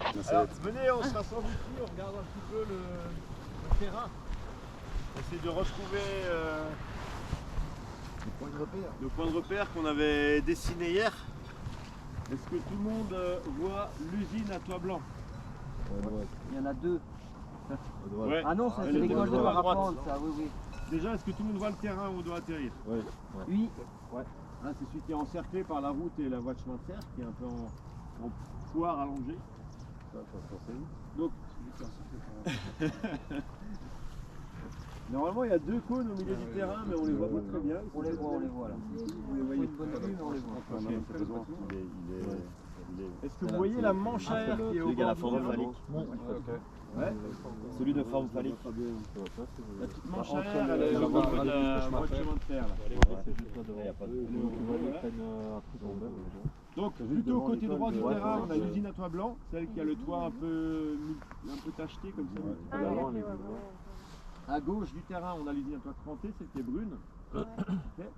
Alors, venez, on se rassemble ici, on regarde un petit peu le terrain. On essaie de retrouver le point de repère qu'on avait dessiné hier. Est-ce que tout le monde voit l'usine à toit blanc? Il y en a deux. Ouais. Ah non, c'est Elle est l'école de à droite. parapente, ça, oui, oui. Déjà, est-ce que tout le monde voit le terrain où on doit atterrir? Oui. Ouais. Hein, c'est celui qui est encerclé par la route et la voie de chemin de fer, qui est un peu en foire allongée. Donc, normalement, il y a deux cônes au milieu du terrain, mais on les voit pas très bien. On les voit là. Vous les voyez Une bonne vue, mais on les voit. Est-ce que vous voyez la manche à air qui est au bord du terrain? Ouais. Celui de forme phallique. La petite manche à air, elle est au niveau de la voie de chemin de fer. Donc, plutôt côté droit du terrain, on a l'usine à toit blanc, celle qui a le toit un peu tacheté comme ça. À gauche du terrain, on a l'usine à toit cranté, celle qui est brune. Okay.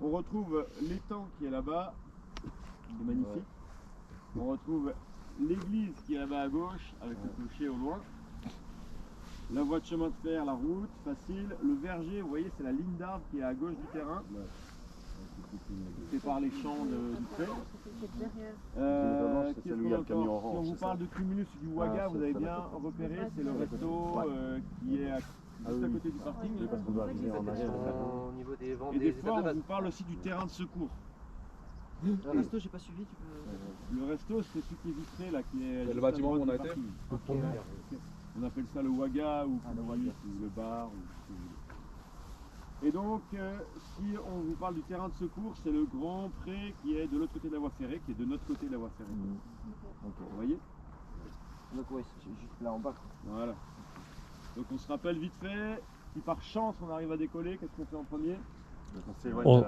On retrouve l'étang qui est là-bas, qui est magnifique. On retrouve l'église qui est là-bas à gauche, avec le clocher au loin. La voie de chemin de fer, la route, facile. Le verger, vous voyez, c'est la ligne d'arbre qui est à gauche du terrain. C'est par les champs du pré. Si on vous parle de Cumulus ou du Waga, vous avez bien repéré, c'est le resto qui est juste à côté du parking. Au niveau des ventes Et des fois, on vous parle aussi du terrain de secours. Le resto, j'ai pas suivi, tu peux... Le resto, c'est celui qui est vitré là, qui est le bâtiment où on a été. On appelle ça le Waga ou le bar. Et donc, si on vous parle du terrain de secours, c'est le grand pré qui est de l'autre côté de la voie ferrée, qui est de notre côté de la voie ferrée. Vous voyez? Donc ouais, c'est juste là en bas. Voilà. Donc on se rappelle vite fait, si par chance on arrive à décoller, qu'est-ce qu'on fait en premier? On s'éloigne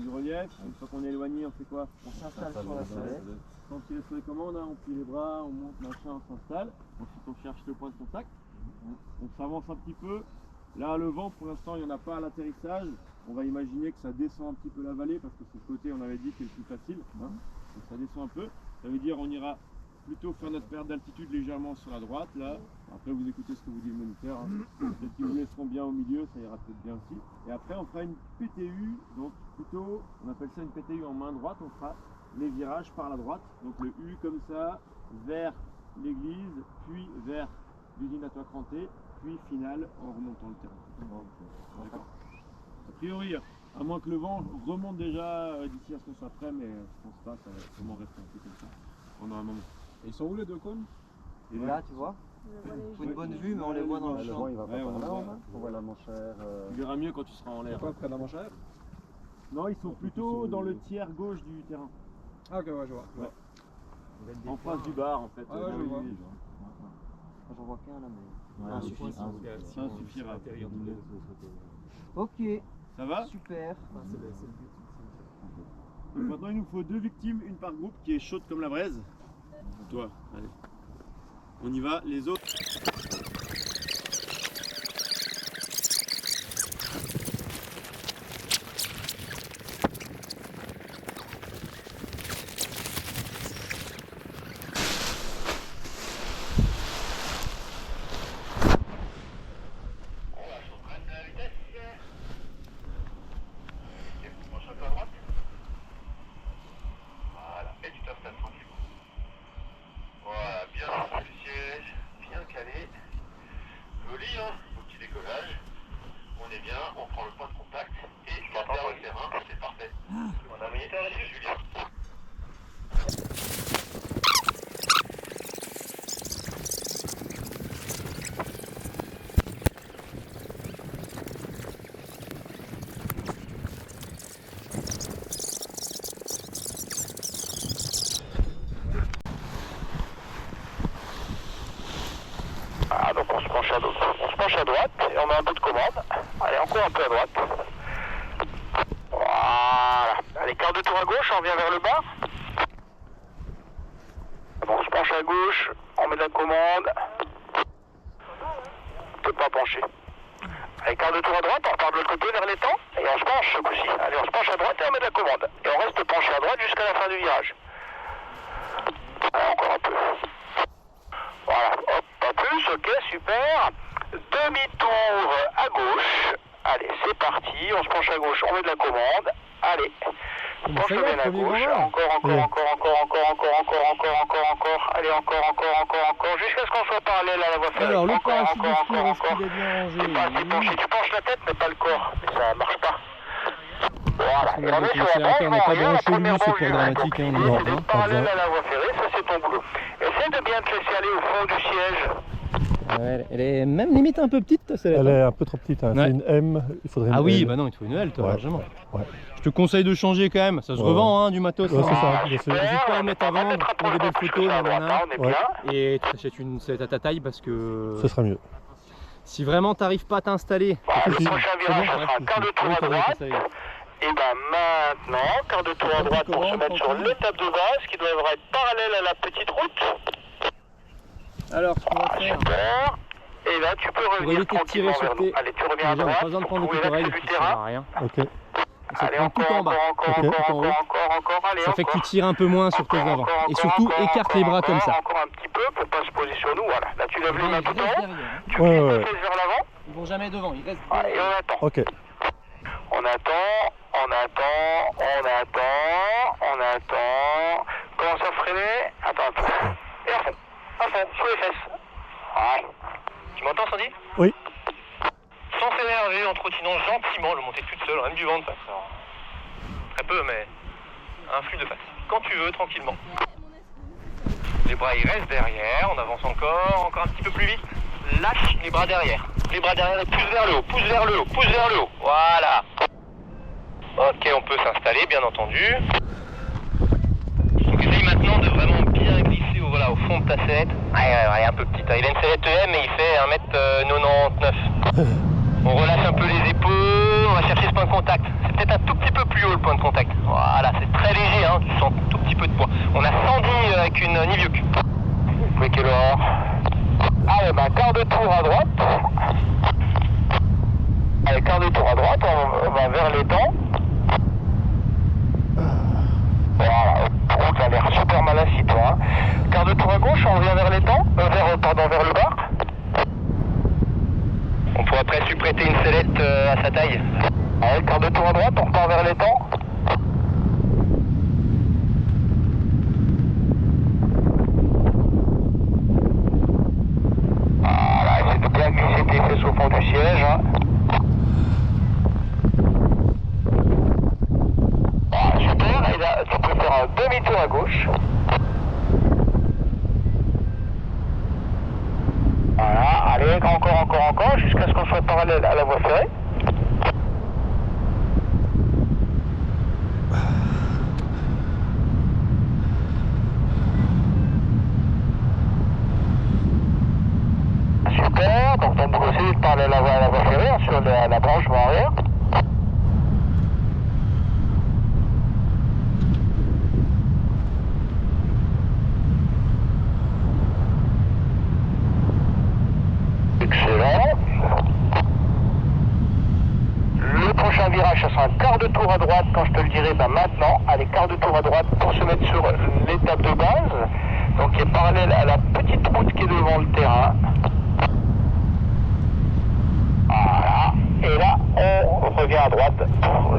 du relief. Une fois qu'on est éloigné, on fait quoi? On s'installe sur la sellette. Quand il est sur les commandes, on plie les bras, on monte, machin, on s'installe. Ensuite on cherche le point de contact. On s'avance un petit peu. Là, le vent, pour l'instant, il n'y en a pas à l'atterrissage. On va imaginer que ça descend un petit peu la vallée parce que c'est le côté, on avait dit, qui est le plus facile. Donc ça descend un peu. Ça veut dire on ira plutôt faire notre perte d'altitude légèrement sur la droite. Là. Après, vous écoutez ce que vous dit le moniteur. Peut-être qu'ils vous laisseront bien au milieu, ça ira peut-être bien aussi. Et après, on fera une PTU. Donc plutôt, on appelle ça une PTU en main droite. On fera les virages par la droite. Donc le U comme ça, vers l'église, puis vers l'usine à toit cranté. Puis finale en remontant le terrain. D'accord. A priori, à moins que le vent remonte déjà d'ici à ce qu'on soit prêt, mais je pense pas, ça va vraiment rester un peu comme ça pendant un moment. Et ils sont où les deux cônes? Et là, tu vois, faut une bonne vue, mais on les voit dans le champ. On voit la manche à air. Tu verras mieux quand tu seras en l'air. Pas près de la manche à air? Non, ils sont plutôt dans le tiers gauche du terrain. Ah ok, ouais, je vois. Ouais. En face du bar en fait. Ah ouais, je vois. J'en vois qu'un là, mais... Un Ça suffira. Ok, Ça va? super. Donc maintenant il nous faut deux victimes, une par groupe qui est chaude comme la braise. Toi, allez. On y va, les autres. On prend le point de contact et on atterre au terrain, c'est parfait. On a militaire ici, Julien. Ah, donc on se penche à droite et on met un bout de commande. Allez, encore un peu à droite. Voilà. Allez, quart de tour à gauche, on revient vers le bas. Bon, on se penche à gauche, on met la commande. On peut pas pencher. Allez, quart de tour à droite, on repart de l'autre côté vers l'étang et on se penche ce coup-ci. Allez, on se penche à droite et on met de la commande. Et on reste penché à droite jusqu'à la fin du virage. Allez, encore un peu. Allez, c'est parti, on se penche à gauche, on met de la commande. Allez, on penche ça y est, bien à premier gauche. grand Encore. Allez, encore. Jusqu'à ce qu'on soit parallèle à la voie ferrée. Alors, le Encore. parachute de secours, est-ce qu'il est bien rangé? C'est pas assez penché. Tu penches la tête, mais pas le corps. Mais ça marche pas. Voilà. On Et a on est avec sur le la accélérateur, on n'est pas branche, branché la lui, c'est première pas dramatique, hein, branche. non, C'est d'être pas parallèle besoin. à la voie ferrée, ça c'est ton boulot. Essaie de bien te laisser aller au fond du siège. Ouais, elle est même limite un peu petite, ta sellette. Elle est un peu trop petite, hein. Ouais. C'est une M, il faudrait une Ah oui, L. bah non, il te faut une L, toi, Ouais. largement. Ouais. Je te conseille de changer quand même, ça se Ouais. revend, hein, du matos. Ouais, hein. c'est ça, je sais. N'hésite pas à le mettre à vendre, prends des belles photos, nanana. On est Ouais. bien. Et tu t'achètes une sellette à ta taille parce que Ce sera mieux. si vraiment t'arrives pas à t'installer, Voilà, le Si, prochain virage, ça sera un quart de tour à droite. Et ben maintenant, quart de tour à droite pour se mettre sur l'étape de base qui devrait être parallèle à la petite route. Alors, ce qu'on va faire, Super. Et là, tu peux pour revenir éviter de tirer tranquillement sur vers nous. tes... Allez, tu reviens à Déjà, on n'a droite. pas besoin de prendre de Vous coups pouvez d'oreille, mettre du ça sert terrain. à rien. Ok. Ça Allez, prend encore, tout en bas. encore, Ok. Tout en haut. allez, Ça fait que tu encore. tires un peu moins sur tes avant. Et surtout, écarte les bras comme ça. Encore un petit peu pour pas se poser sur nous, voilà. Là, tu lèves les mains tout en haut. Tu Ouais, glisses ouais, la ouais. tête vers l'avant. Ils vont jamais devant, ils restent Voilà, et on attend. Ok. On attend. Commence à freiner. Attends. Et à fond, sous les fesses. Ouais. Tu m'entends, Sandy? Oui. Sans s'énerver, en trottinant gentiment, le monter toute seule, rien du vent de face. Très peu, mais un flux de face. Quand tu veux, tranquillement. Les bras, ils restent derrière, on avance encore un petit peu plus vite. Lâche les bras derrière. Les bras derrière et pousse vers le haut, Voilà. Ok, on peut s'installer, bien entendu. Donc essaye maintenant de vraiment bien glisser au fond de ta sellette. Ouais, un peu petite. Il a une sellette EM et il fait 1m99. On relâche un peu les épaules, on va chercher ce point de contact. C'est peut-être un tout petit peu plus haut le point de contact. Voilà, c'est très léger, hein, tu sens un tout petit peu de poids. On a 110 avec une Niviuk. Vous pouvez quelle heure? Allez, quart de tour à droite. Allez, quart de tour à droite, on va vers les dents. Voilà, tu as l'air super mal assis toi. Hein. Quart de tour à gauche, on revient vers les dents, vers le bas. On pourrait presque lui prêter une sellette à sa taille. Allez, quart de tour à droite, on repart vers les dents. Voilà, essaie de bien glisser tes fesses au fond du siège. Hein. Voilà, super, et là, tu peux faire un demi-tour à gauche. Voilà, allez, encore, jusqu'à ce qu'on soit parallèle à la voie ferrée. Super, donc ton boulot c'est de parler à la voie ferrée, hein, sur la branche vent arrière. Excellent. Le prochain virage, ça sera un quart de tour à droite quand je te le dirai maintenant. Allez, quart de tour à droite pour se mettre sur l'étape de base. Donc qui est parallèle à la petite route qui est devant le terrain. Voilà. Et là, on revient à droite pour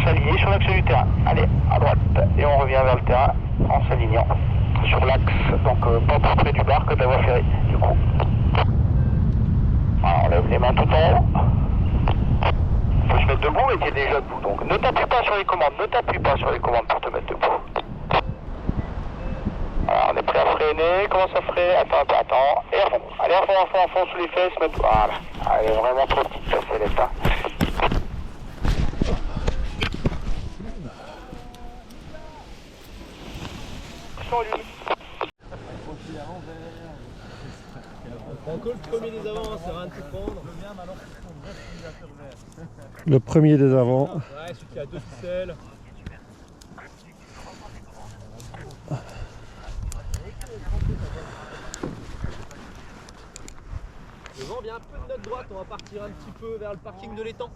s'aligner sur l'axe du terrain. Allez, à droite. Et on revient vers le terrain en s'alignant sur l'axe. Donc pas plus près du bar que de la voie ferrée, du coup. Alors, on lève les mains tout en haut. Il faut se mettre debout, mais tu es déjà debout. Donc ne t'appuie pas sur les commandes, pour te mettre debout. Voilà, on est prêt à freiner. Comment ça freine? Attends. Et à fond. Allez, à fond, sous les fesses. Voilà. Elle est vraiment trop petite, ça, c'est l'état. Prends que le premier des avant, ça va rien de tout prendre. Le premier des avant. Ouais, celui qui a deux ficelles. Le vent vient un peu de notre droite, on va partir un petit peu vers le parking de l'étang.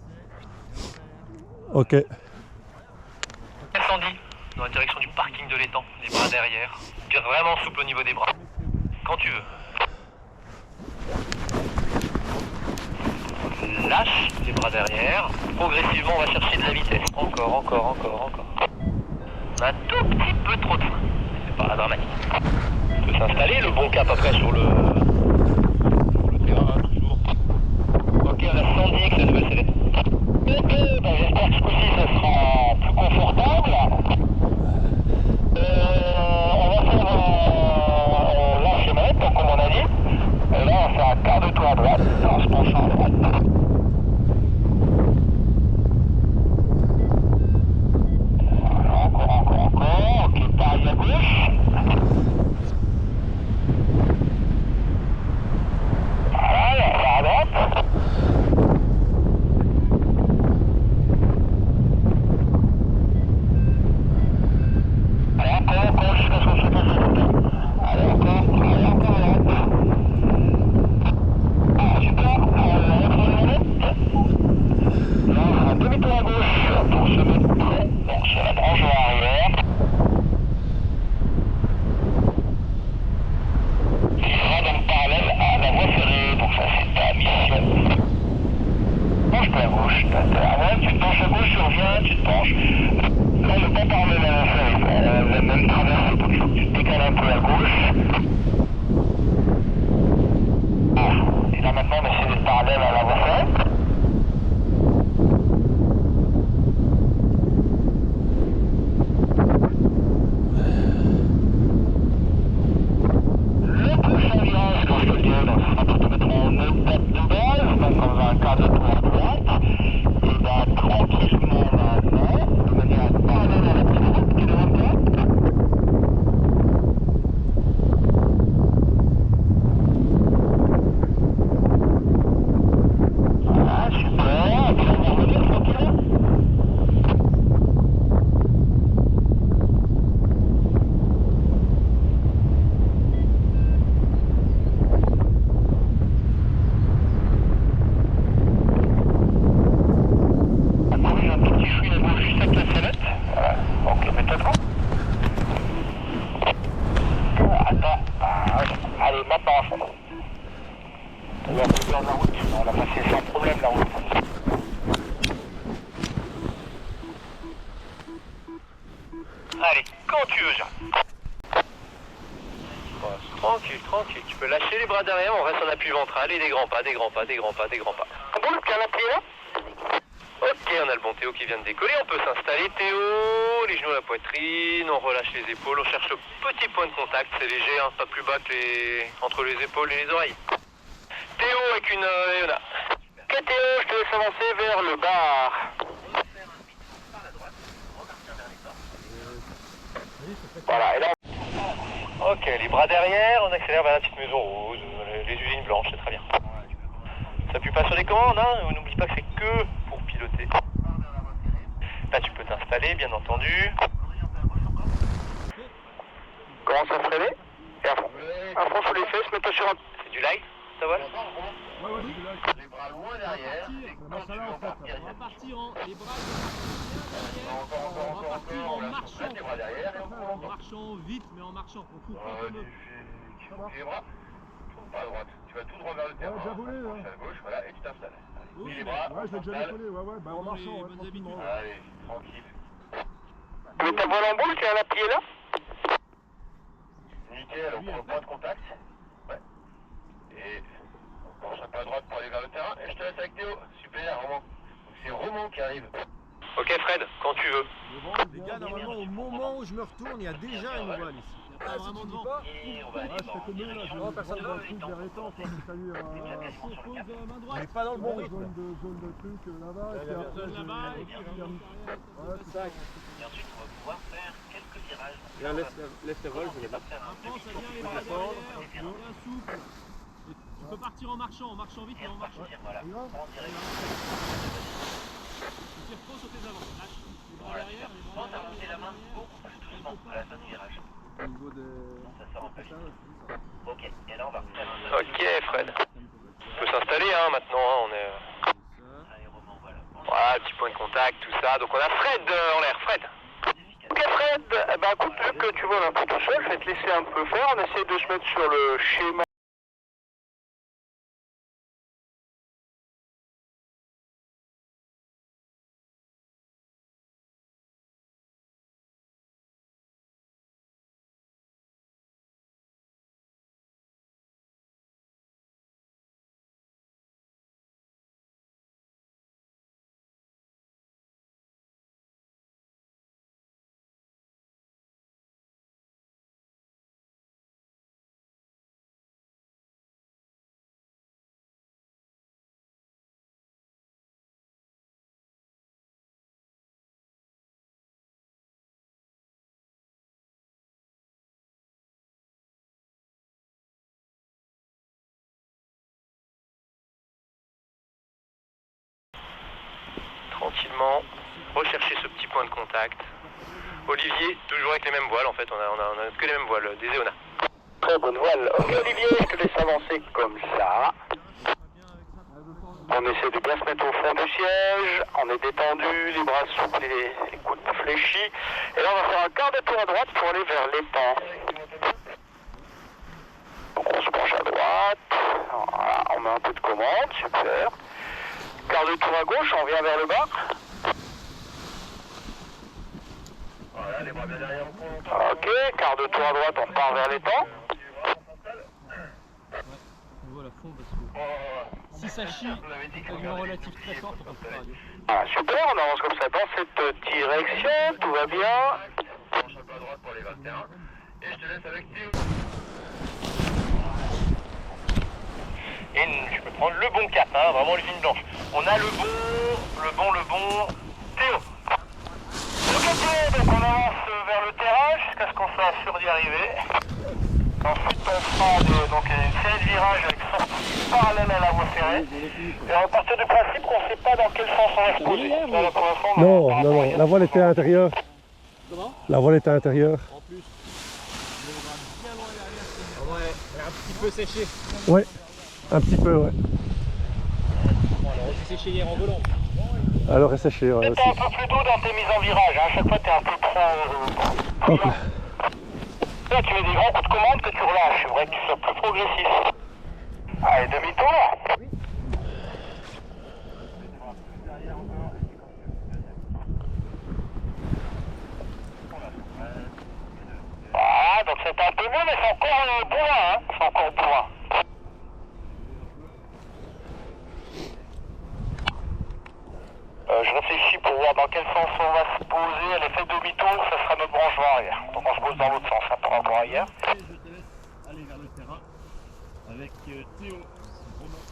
Ok. Sandy, dans la direction du parking de l'étang, les bras derrière. Bien vraiment souple au niveau des bras. Quand tu veux. Lâche les bras derrière. Progressivement, on va chercher de la vitesse. Encore. On a un tout petit peu trop de frein. C'est pas dramatique. On peut s'installer, le bon cap après sur le terrain, toujours. Ok, on a senti que la nouvelle sellette. J'espère que ce coup-ci, ça sera plus confortable. On va faire un lâche manette, comme on a dit. Et là, on va faire un quart de tour à droite. On se penche à droite. Encore. Ok, pareil à gauche. Voilà, on va à droite. Allez, encore, jusqu'à ce qu'on se passe à droite. Allez, encore à droite. Ah, super, on va faire une manette. Là, on fera un demi-tour à gauche pour se mettre donc, sur la branche arrière. Qui sera donc parallèle à la voie ferrée, donc ça c'est ta mission. Penche-toi à gauche, tu te penches à gauche, tu reviens, tu te penches. Là, le pas par la même traversée, donc il faut que tu te décales un peu à gauche. Et là maintenant, on essaie d'être parallèle à la voie ferrée. Le prochain virage, quand je te le dis, donc, ça sera pour te mettre en étape de base, donc on va un quart de tour à droite. Et là, tranquillement maintenant, de manière parallèle à la petite route qui est devant toi. Voilà, super. Et puis on va revenir tranquillement. On corrige un tout petit chouïne à gauche juste avec la sellette. Voilà, donc méthode coup. Attends. Allez, maintenant. On va revenir la route. On a passé sans problème la route. Allez, quand tu veux, Jean. Tranquille. Tu peux lâcher les bras derrière, on reste en appui ventral et des grands pas. Bon, le pied là. Ok, on a le bon Théo qui vient de décoller, on peut s'installer Théo, les genoux à la poitrine, on relâche les épaules, on cherche le petit point de contact, c'est léger, hein, pas plus bas que entre les épaules et les oreilles. Théo avec une Léona. Ok Théo, je te laisse avancer vers le bar. Voilà, et là ok, les bras derrière, on accélère vers la petite maison rose, les usines blanches, c'est très bien. Ça appuie pas sur les commandes, hein, n'oublie pas que c'est que pour piloter. Là tu peux t'installer, bien entendu. Commence à freiner, et à fond. À fond sur les fesses, mets-toi sur un... C'est du light, ça va? Les bras loin derrière, On va partir en... Les bras on va partir en marchant. En marchant vite, mais en marchant. On court pas comme eux. Les bras, tourne pas à droite. Tu vas tout droit vers le terrain. déjà volé, là. À gauche, voilà, et tu t'installes. Oui, Les bras, Ouais, je l'ai déjà s'installe. décollé, ouais, bah en marchant, ouais, tranquillement. Allez, tranquille. Tu mets ta voile en boule, tu as la pied là? Nickel, on prend le point de contact. Ouais. Et on penche un peu à droite pour aller vers le terrain. Et je te laisse avec Théo. Super, Roman. Donc c'est Roman qui arrive. Ok Fred, quand tu veux. Les gars, normalement, au moment où je me retourne, il y a déjà une voile ici. Il n'y a pas vraiment de vent. Et on va aller Ah, je fais comme eux, là, je vais personne prendre ne un truc vers les temps, quoi, c'est-à-dire Main droite. Mais pas dans le bon rythme. zone de truc là-bas, et puis après, Zone là-bas, et puis ouais, c'est ça. Et ensuite, on va pouvoir faire quelques virages. Viens, laisse les vols, je les Après, ça vient les bras derrière, bien souple. Et tu peux partir en marchant vite, mais en marchant. Voilà. En direct. Tu tires trop sur tes avant. Lâche les bras derrière, les bras Quand t'as monté la main beaucoup plus doucement à la fin du virage. Au niveau des... Ça sort un peu. Ok, et là on va refaire un... Ok Fred. On peut s'installer hein, maintenant, hein, on est... Allez Roman, voilà. Voilà, petit point de contact, tout ça. Donc on a Fred en l'air, Fred. Ok Fred, eh ben écoute, vu que tu voles un peu tout seul, je vais te laisser un peu faire. On essaie de se mettre sur le schéma tranquillement, rechercher ce petit point de contact. Olivier, toujours avec les mêmes voiles en fait, on a que les mêmes voiles, des Eona. Très bonne voile. Ok Olivier, je te laisse avancer comme ça. On essaie de bien se mettre au fond du siège, on est détendu, les bras souples, les coudes pas fléchis. Et là on va faire un quart de tour à droite pour aller vers l'étang. Donc on se penche à droite, voilà, on met un peu de commande, super. Quart de tour à gauche, on vient vers le bas. Voilà, les bras bien derrière. Ok, quart de tour à droite, on part vers l'étang. On voit la fond parce que si ça chie, avec une relative très forte, on passe pas radio. Ah, super, on avance comme ça dans cette direction, tout va bien. Penche un peu à droite pour les 21. Et je te laisse avec Théo. Et je peux prendre le bon cap, hein, vraiment les lignes blanches. On a le bon Théo. Ok Théo, donc on avance vers le terrain jusqu'à ce qu'on soit sûr d'y arriver. Ensuite on fera donc une série de virages avec sortie parallèle à la voie ferrée. Et on va partir du principe qu'on ne sait pas dans quel sens on va se poser. Là, pour l'instant, Non, non, non, la voile était à l'intérieur. Comment? La voile était à l'intérieur. En plus, le bras bien loin derrière. Ouais, elle est un petit peu séchée. Ouais, un petit peu, ouais. Bon, elle aurait dû sécher hier en volant. Alors, elle séchée, ouais, T'es aussi. un peu plus doux dans tes mises en virage, hein. À chaque fois t'es un peu trop... Ok. Là tu mets des grands coups de commande que tu relâches, c'est vrai que tu sois plus progressif. Allez, demi-tour. Voilà, donc c'est un peu mieux, mais c'est encore bourrin, hein. C'est encore bourrin. Je réfléchis pour voir dans quel sens on va se poser. Elle est fait demi-tour, ça sera notre branchement arrière. Donc on se pose dans l'autre sens, hein, par rapport à hier. Et je te laisse aller vers le terrain avec Théo. Romain.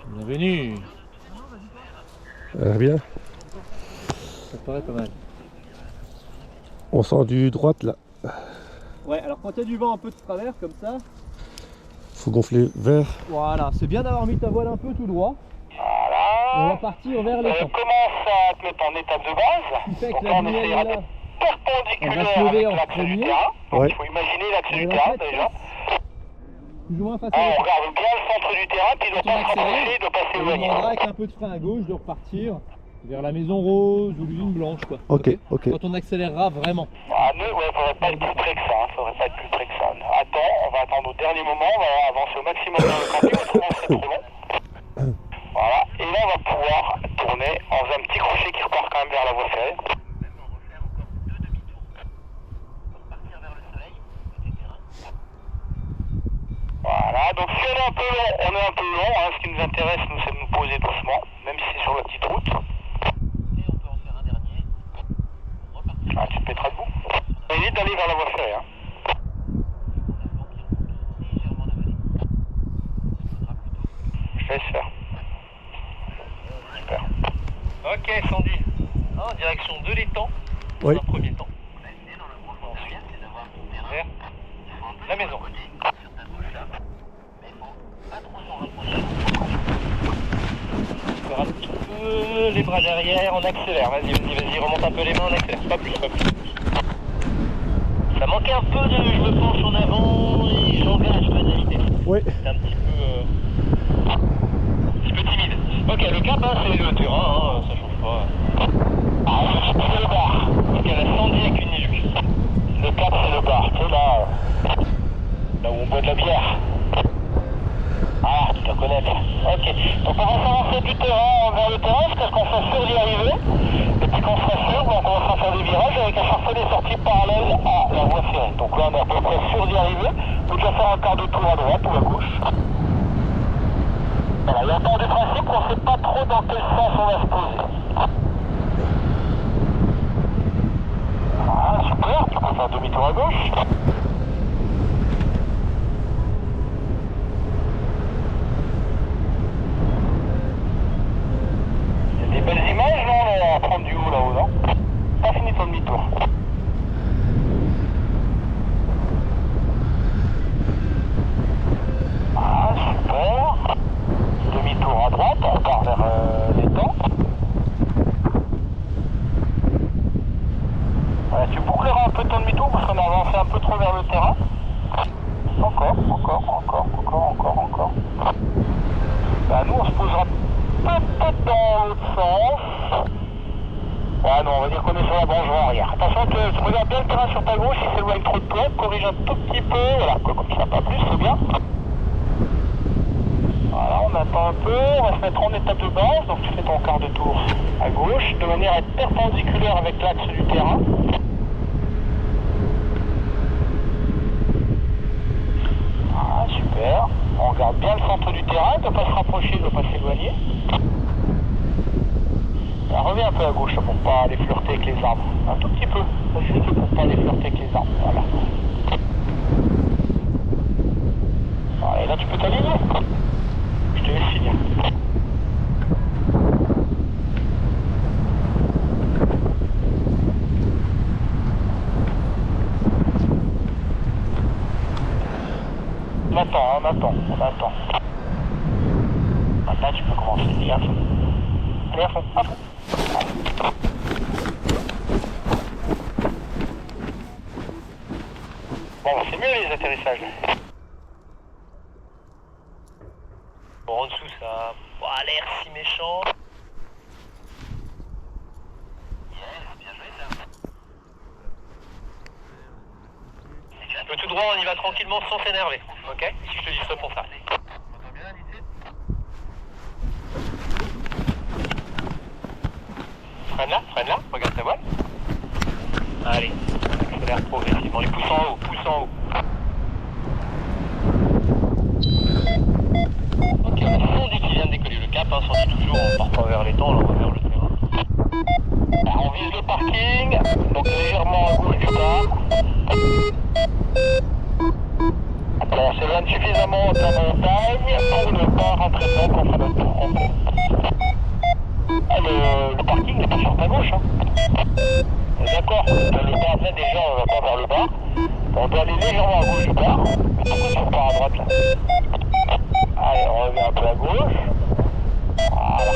Bienvenue. Bien. Ça paraît pas mal. On sent du droite, là. Ouais, alors quand il y a du vent un peu de travers comme ça, Faut gonfler vers. voilà, c'est bien d'avoir mis ta voile un peu tout droit. Voilà. On va partir vers l'étang. Commence à te mettre en étape de base. Ce qui fait Donc que là la on lumière essayera est là. d'être perpendiculaire On va se lever avec en l'axe du premier. terrain. Donc Ouais. il faut imaginer l'axe du Et terrain en fait, déjà. Plus ou moins face On à l'étang. regarde bien le centre du terrain, puis il ne doit Quand on pas se rapprocher, accélère, il doit pas on s'éloigner. demandera avec un peu de frein à gauche de repartir vers la maison rose ou l'usine blanche quoi. Ok, ok. Quand on accélérera vraiment. Ah, nous, ouais, faudrait pas être plus près que ça, hein. Faudrait pas être plus près que ça. Attends, on va attendre au dernier moment, on va avancer au maximum dans le camping, autrement c'est trop long. Voilà, et là on va pouvoir tourner en faisant un petit crochet qui repart quand même vers la voie ferrée. Voilà, donc si on est un peu long, on est un peu long, hein. Ce qui nous intéresse, nous, c'est de nous poser doucement, même si c'est sur la petite route. Ah, tu te mettras debout. Évite d'aller vers la voie ferrée, hein. Je laisse faire. Super. Ok, Sandy. En direction de l'étang, dans Oui. un premier temps. Ensuite, vers la maison. Encore un petit peu les bras derrière, on accélère. Vas-y, remonte un peu les mains, on accélère. Pas plus, pas plus. Ça manquait un peu de je me penche en avant et j'engage pas de vitesse. Oui. C'est un petit peu timide. Ok, le cap, hein, c'est le terrain, hein, ça change pas. Ah, c'est le bar. Ok, la Sandy avec une Ilux. Le cap, c'est le bar. Tu sais, là où on boit de la bière. Ah, tu dois connaître. Ok, donc on va s'avancer du terrain vers le terrain jusqu'à ce qu'on soit sûr d'y arriver. Et puis qu'on soit sûr, donc on va faire des virages avec à chaque fois des sorties parallèles à la voie ferrée. Donc là, on est à peu près sûr d'y arriver. Donc on va faire un quart de tour à droite ou à gauche. Voilà, il y a encore du principe qu'on ne sait pas trop dans quel sens on va se poser. Ah, super, tu peux faire demi-tour à gauche. Il y a des belles images, non, on va prendre du haut là-haut, non? Pas fini ton demi-tour. Ah, super. Voilà, tu boucleras un peu ton demi-tour parce qu'on a avancé un peu trop vers le terrain. Encore. Bah, nous, on se posera peut-être dans l'autre sens. Ouais, non, on va dire qu'on est sur la branche arrière. Attention, tu regardes bien le terrain sur ta gauche, il s'éloigne trop de toi, corrige un tout petit peu, voilà, comme ça, pas plus, c'est bien. Voilà, on attend un peu, on va se mettre en étape de base, donc tu fais ton quart de tour à gauche, de manière à être perpendiculaire avec l'axe du terrain. Ah, super. On regarde bien le centre du terrain, il ne doit pas se rapprocher, il ne doit pas s'éloigner. Reviens un peu à gauche pour pas aller flirter avec les arbres. Un tout petit peu, juste pour pas aller flirter avec les arbres. Voilà. Voilà, et là tu peux t'aligner. Je te laisse finir. On attend. Maintenant tu peux commencer. Allez à fond. Bon, c'est mieux les atterrissages. Bon, en dessous, ça a l'air si méchant. Bien joué, ça. Le tout droit, on y va tranquillement sans s'énerver. Ok? Si je te dis ça pour ça. Freine là, regarde ta voile. Allez, accélère progressivement, les pouces en haut, Ok, on a Fondu qui vient de décoller le cap, Fondu toujours en partant vers l'étang, là on va vers le terrain. Alors, on vise le parking, donc légèrement à gauche du bar. Alors on s'éloigne suffisamment de la montagne pour ne pas rentrer dedans quand on fait notre tour complet. Le parking n'est pas sur ta gauche. D'accord, le bar, là déjà on va pas vers le bar. On doit aller légèrement à gauche du bar. Mais pourquoi tu repars à droite là? Allez, on revient un peu à gauche. Voilà.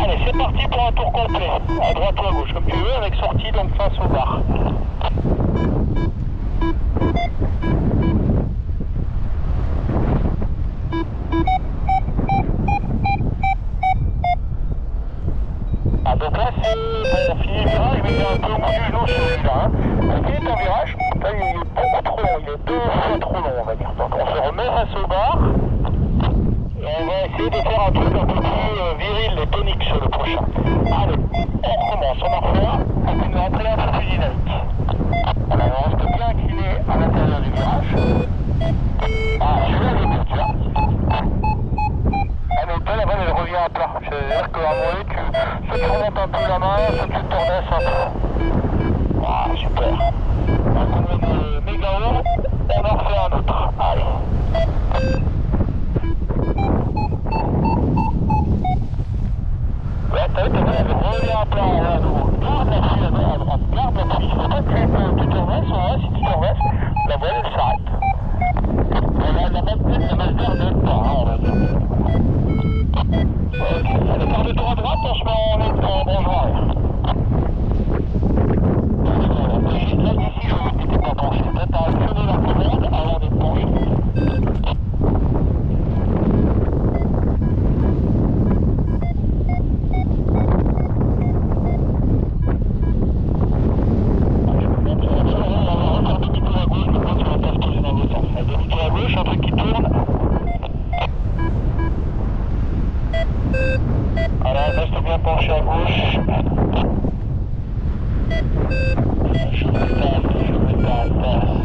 Allez, c'est parti pour un tour complet. À droite ou à gauche, comme tu veux, avec sortie donc face au bar. Donc là, c'est on finit le virage, mais il est un peu au bout du genou celui-là. On finit ton virage, là il est beaucoup trop long, il est 2 fois trop long on va dire. Donc on se remet face au bar, et on va essayer de faire un truc un peu plus viril et tonique sur le prochain. Allez, on recommence, on en refait un, on peut nous rentrer un peu plus dynamique. Alors on reste bien incliné à l'intérieur du virage. Ah, celui-là il est bien, tu vois. Ah mais toi la balle elle revient à plat, c'est-à-dire qu'à un moment donné soit tu remontes un peu la main, soit tu te redesses un peu. Ah super. Donc on met méga haut, on en refait un autre. Allez. Ouais, t'as vu, ta balle elle revient à plat à nouveau. Garde l'appui à droite, garde l'appui. Il faut pas que tu te redesses, si tu te redesses, la balle elle s'arrête. La balle garde pas, on va dire. Ok, allez, quart de tour à droite, on se met en branche arrière. Là, d'ici, je veux que tu t'es pas penché. Là, t'as actionné la commande avant d'être penché. Un truc qui tourne. Voilà, reste bien penché à gauche. Je me tente.